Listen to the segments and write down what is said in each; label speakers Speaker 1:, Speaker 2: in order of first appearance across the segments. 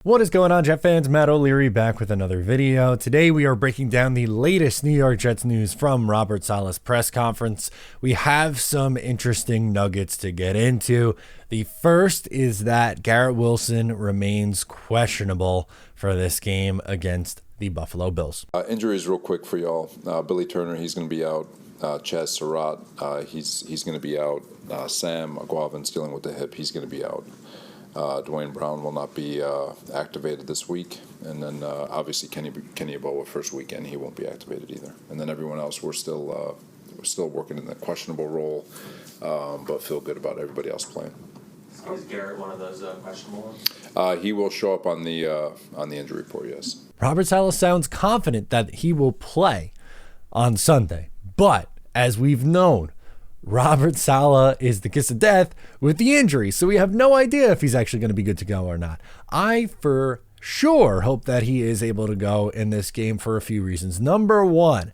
Speaker 1: What is going on, Jet fans? Matt O'Leary back with another video. Today we are breaking down the latest New York Jets news from Robert Saleh's press conference. We have some interesting nuggets to get into. The first is that Garrett Wilson remains questionable for this game against the Buffalo Bills.
Speaker 2: Injuries real quick for y'all. Billy Turner, he's going to be out. Chaz Surratt, he's going to be out. Sam Aguavin's dealing with the hip. He's going to be out. Duane Brown will not be activated this week, and then obviously Kenny Yeboah first weekend, he won't be activated either. And then everyone else, we're still working in the questionable role, but feel good about everybody else playing.
Speaker 3: Is Garrett one of those questionable ones?
Speaker 2: He will show up on the injury report. Yes.
Speaker 1: Robert Saleh sounds confident that he will play on Sunday, but as we've known, Robert Saleh is the kiss of death with the injury, so we have no idea if he's actually going to be good to go or not. I for sure hope that he is able to go in this game for a few reasons. Number one,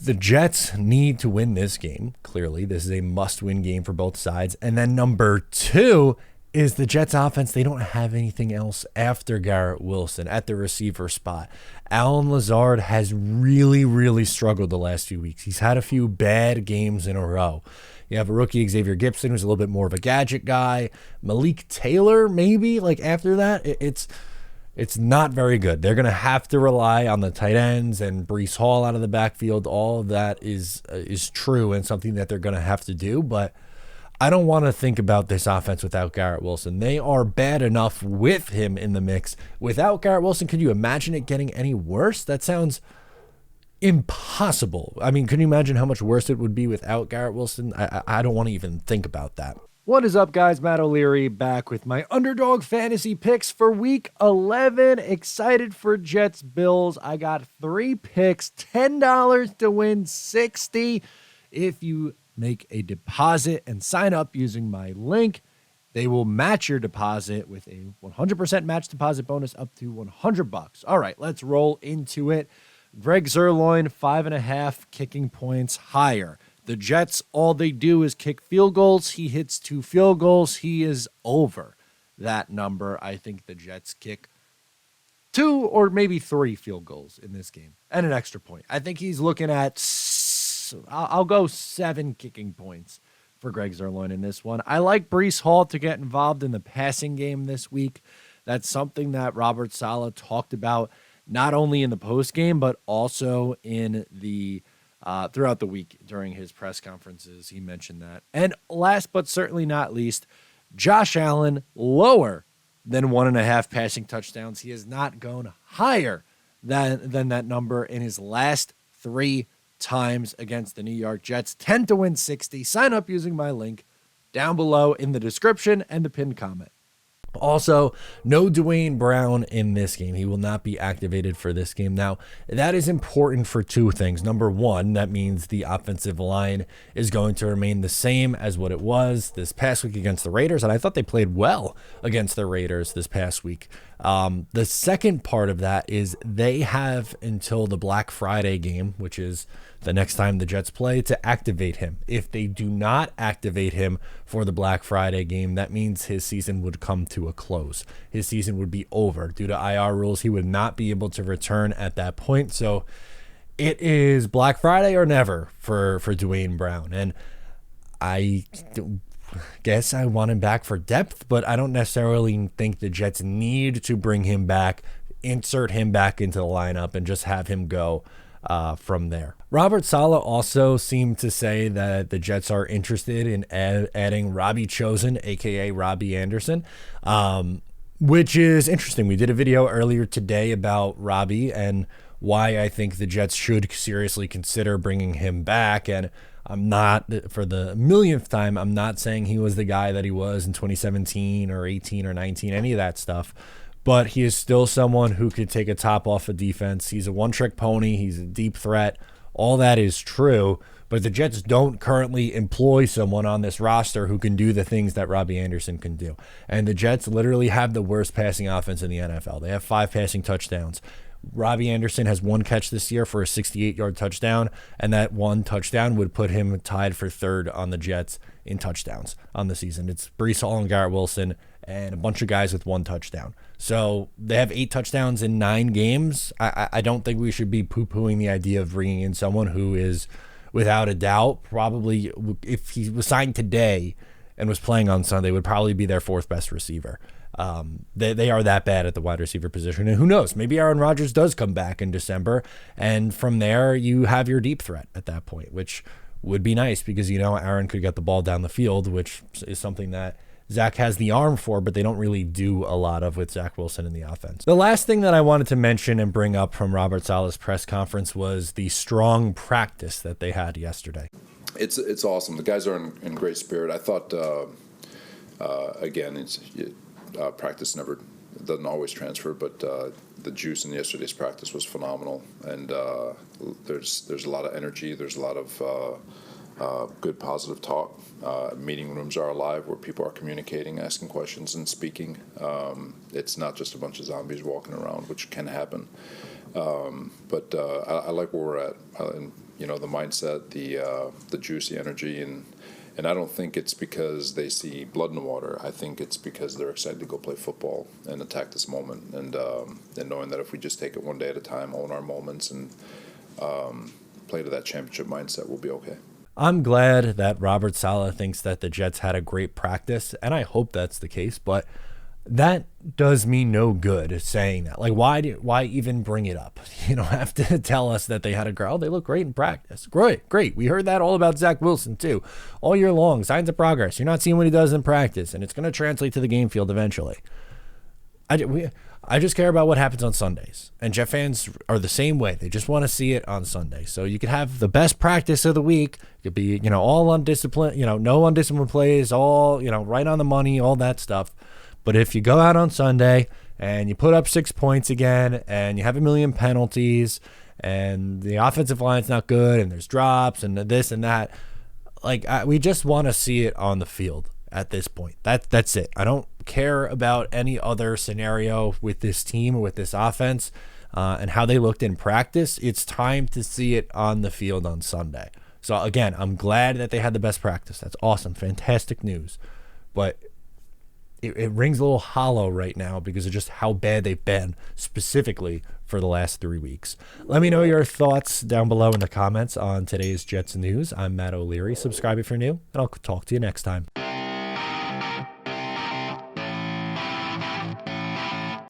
Speaker 1: the Jets need to win this game. Clearly, this is a must-win game for both sides. And then number two is the Jets offense. They don't have anything else after Garrett Wilson at the receiver spot. Allen Lazard has really struggled the last few weeks. He's had a few bad games in a row. You have a rookie, Xavier Gipson, who's a little bit more of a gadget guy. Malik Taylor, maybe, like after that, it's not very good. They're going to have to rely on the tight ends and Breece Hall out of the backfield. All of that is true and something that they're going to have to do, but I don't want to think about this offense without Garrett Wilson. They are bad enough with him in the mix. Without Garrett Wilson, could you imagine it getting any worse? That sounds impossible. I mean, can you imagine how much worse it would be without Garrett Wilson? I don't want to even think about that. What is up, guys? Matt O'Leary back with my Underdog fantasy picks for week 11. Excited for Jets Bills. I got 3 picks, $10 to win 60. If you make a deposit and sign up using my link, they will match your deposit with a 100% match deposit bonus up to $100. All right, let's roll into it. Greg Zuerlein, 5.5 kicking points higher. The Jets, all they do is kick field goals. He hits 2 field goals. He is over that number. I think the Jets kick 2 or maybe 3 field goals in this game and an extra point. I think he's looking at I'll go 7 kicking points for Greg Zuerlein in this one. I like Breece Hall to get involved in the passing game this week. That's something that Robert Saleh talked about not only in the post game, but also in the throughout the week during his press conferences. He mentioned that. And last but certainly not least, Josh Allen, lower than 1.5 passing touchdowns. He has not gone higher than that number in his last 3 times against the New York Jets. 10 to win 60. Sign up using my link down below in the description and the pinned comment. Also, no Duane Brown in this game. He will not be activated for this game. Now, that is important for 2 things. Number one, that means the offensive line is going to remain the same as what it was this past week against the Raiders, and I thought they played well against the Raiders this past week. The second part of that is they have until the Black Friday game, which is the next time the Jets play, to activate him. If they do not activate him for the Black Friday game, that means his season would come to a close. His season would be over. Due to IR rules, he would not be able to return at that point. So it is Black Friday or never for Duane Brown. And I guess I want him back for depth, but I don't necessarily think the Jets need to bring him back, insert him back into the lineup, and just have him go from there. Robert Saleh also seemed to say that the Jets are interested in adding Robbie Chosen, aka Robbie Anderson, which is interesting. We did a video earlier today about Robbie and why I think the Jets should seriously consider bringing him back. And I'm not, for the millionth time, I'm not saying he was the guy that he was in 2017 or 18 or 19, any of that stuff. But he is still someone who could take a top off of defense. He's a one-trick pony. He's a deep threat. All that is true, but the Jets don't currently employ someone on this roster who can do the things that Robbie Anderson can do. And the Jets literally have the worst passing offense in the NFL. They have 5 passing touchdowns. Robbie Anderson has one catch this year for a 68-yard touchdown, and that one touchdown would put him tied for third on the Jets in touchdowns on the season. It's Breece Hall and Garrett Wilson and a bunch of guys with one touchdown. So they have 8 touchdowns in 9 games. I don't think we should be poo-pooing the idea of bringing in someone who is, without a doubt, probably, if he was signed today and was playing on Sunday, would probably be their 4th best receiver. They are that bad at the wide receiver position. And who knows, maybe Aaron Rodgers does come back in December. And from there, you have your deep threat at that point, which would be nice because, Aaron could get the ball down the field, which is something that Zach has the arm for, but they don't really do a lot of with Zach Wilson in the offense. The last thing that I wanted to mention and bring up from Robert Saleh's press conference was the strong practice that they had yesterday.
Speaker 2: It's awesome. The guys are in great spirit. I thought, again, practice doesn't always transfer, but the juice in yesterday's practice was phenomenal. And there's a lot of energy. There's a lot of good positive talk. Meeting rooms are alive where people are communicating, asking questions, and speaking. It's not just a bunch of zombies walking around, which can happen. But I like where we're at. And, the mindset, the juicy energy, and I don't think it's because they see blood in the water. I think it's because they're excited to go play football and attack this moment, and knowing that if we just take it one day at a time, own our moments, and play to that championship mindset, we'll be okay.
Speaker 1: I'm glad that Robert Saleh thinks that the Jets had a great practice, and I hope that's the case, but that does me no good saying that. Like, why even bring it up? You don't have to tell us that they had a girl. They look great in practice. Great. We heard that all about Zach Wilson, too. All year long, signs of progress. You're not seeing what he does in practice, and it's going to translate to the game field eventually. I just care about what happens on Sundays. And Jet fans are the same way. They just want to see it on Sunday. So you could have the best practice of the week. It could be, all undisciplined, no undisciplined plays, all, right on the money, all that stuff. But if you go out on Sunday and you put up 6 points again and you have a million penalties and the offensive line's not good and there's drops and this and that, we just want to see it on the field at this point. That's it. I don't care about any other scenario with this team or with this offense and how they looked in practice. It's time to see it on the field on Sunday. So, again, I'm glad that they had the best practice. That's awesome. Fantastic news. But it rings a little hollow right now because of just how bad they've been specifically for the last 3 weeks. Let me know your thoughts down below in the comments on today's Jets News. I'm Matt O'Leary. Subscribe if you're new, and I'll talk to you next time.